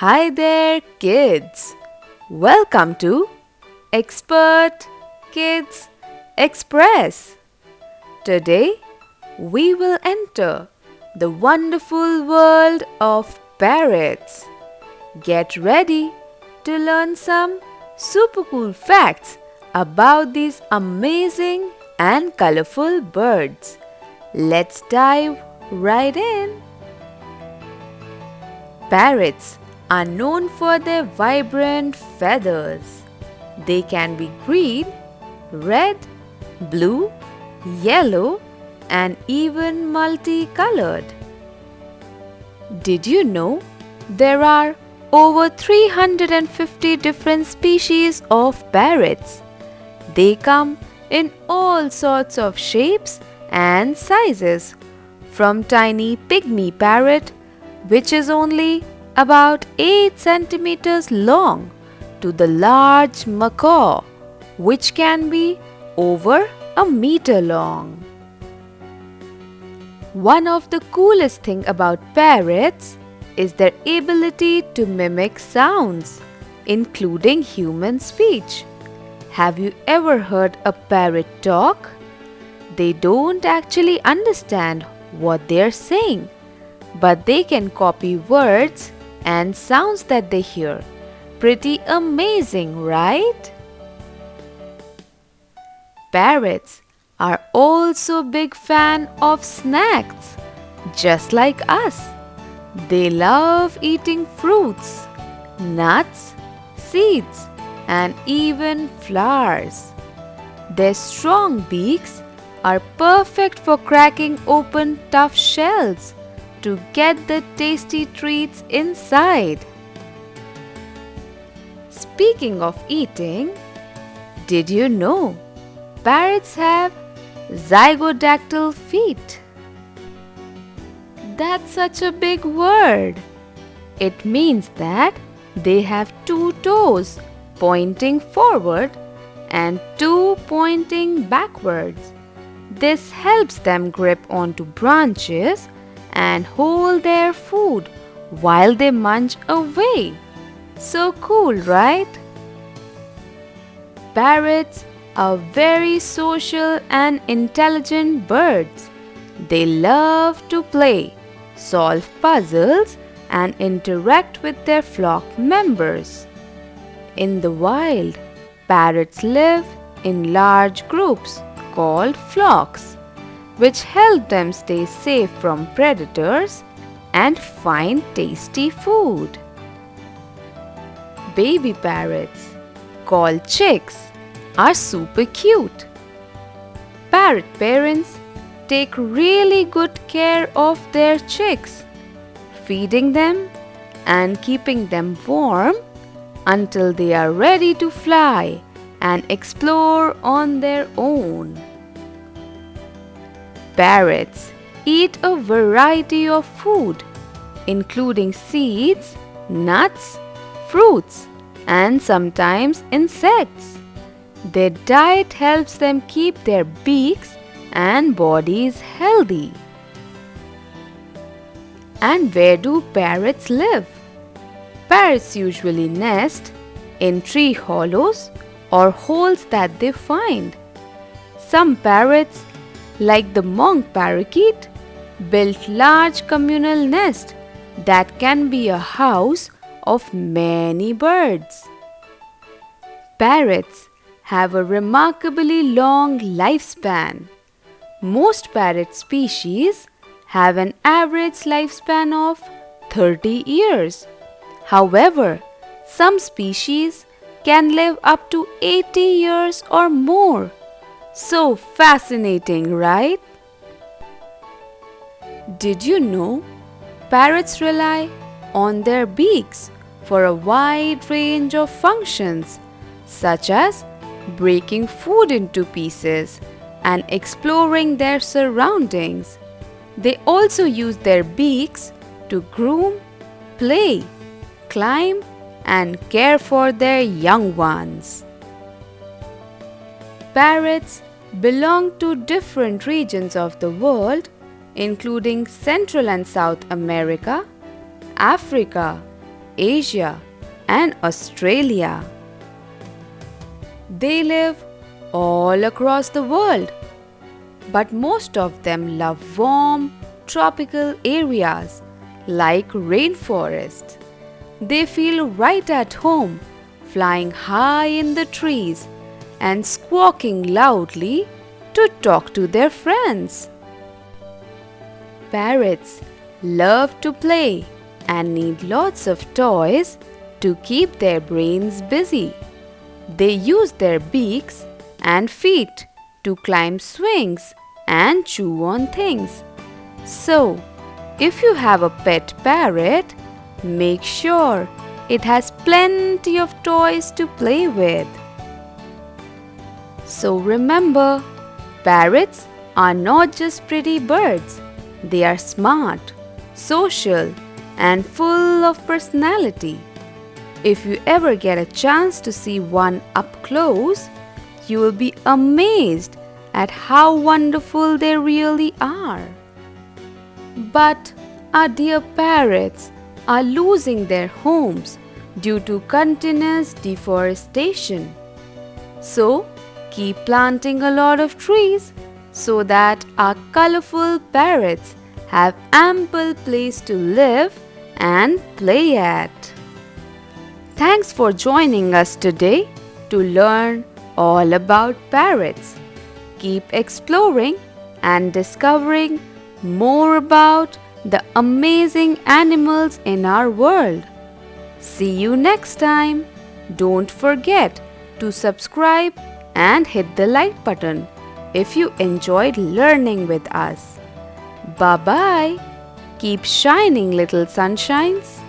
Hi there, kids! Welcome to Expert Kids Express. Today, we will enter the wonderful world of parrots. Get ready to learn some super cool facts about these amazing and colorful birds. Let's dive right in. Parrots are known for their vibrant feathers. They can be green, red, blue, yellow, and even multicolored. Did you know there are over 350 different species of parrots? They come in all sorts of shapes and sizes, from tiny pygmy parrot, which is only about 8 centimeters long, to the large macaw, which can be over a meter long. One of the coolest things about parrots is their ability to mimic sounds, including human speech. Have you ever heard a parrot talk? They don't actually understand what they're saying, but they can copy words and sounds that they hear. Pretty amazing, right? Parrots are also big fan of snacks, just like us. They love eating fruits, nuts, seeds, and even flowers. Their strong beaks are perfect for cracking open tough shells to get the tasty treats inside. Speaking of eating, did you know parrots have zygodactyl feet? That's such a big word. It means that they have 2 toes pointing forward and 2 pointing backwards. This helps them grip onto branches and hold their food while they munch away. So cool, right? Parrots are very social and intelligent birds. They love to play, solve puzzles, and interact with their flock members. In the wild, parrots live in large groups called flocks, which help them stay safe from predators and find tasty food. Baby parrots, called chicks, are super cute. Parrot parents take really good care of their chicks, feeding them and keeping them warm until they are ready to fly and explore on their own. Parrots eat a variety of food, including seeds, nuts, fruits, and sometimes insects. Their diet helps them keep their beaks and bodies healthy. And where do parrots live? Parrots usually nest in tree hollows or holes that they find. Some parrots, like the monk parakeet, build large communal nests that can be a house of many birds. Parrots have a remarkably long lifespan. Most parrot species have an average lifespan of 30 years. However, some species can live up to 80 years or more. So fascinating, right? Did you know parrots rely on their beaks for a wide range of functions, such as breaking food into pieces and exploring their surroundings? They also use their beaks to groom, play, climb, and care for their young ones. Parrots belong to different regions of the world, including Central and South America, Africa, Asia and Australia. They live all across the world, but most of them love warm, tropical areas like rainforests. They feel right at home, flying high in the trees and squawking loudly to talk to their friends. Parrots love to play and need lots of toys to keep their brains busy. They use their beaks and feet to climb swings and chew on things. So, if you have a pet parrot, make sure it has plenty of toys to play with. So remember, parrots are not just pretty birds. They are smart, social, and full of personality. If you ever get a chance to see one up close, you will be amazed at how wonderful they really are. But our dear parrots are losing their homes due to continuous deforestation. So, keep planting a lot of trees so that our colorful parrots have ample place to live and play at. Thanks for joining us today to learn all about parrots. Keep exploring and discovering more about the amazing animals in our world. See you next time. Don't forget to subscribe and hit the like button if you enjoyed learning with us. Bye-bye. Keep shining, little sunshines.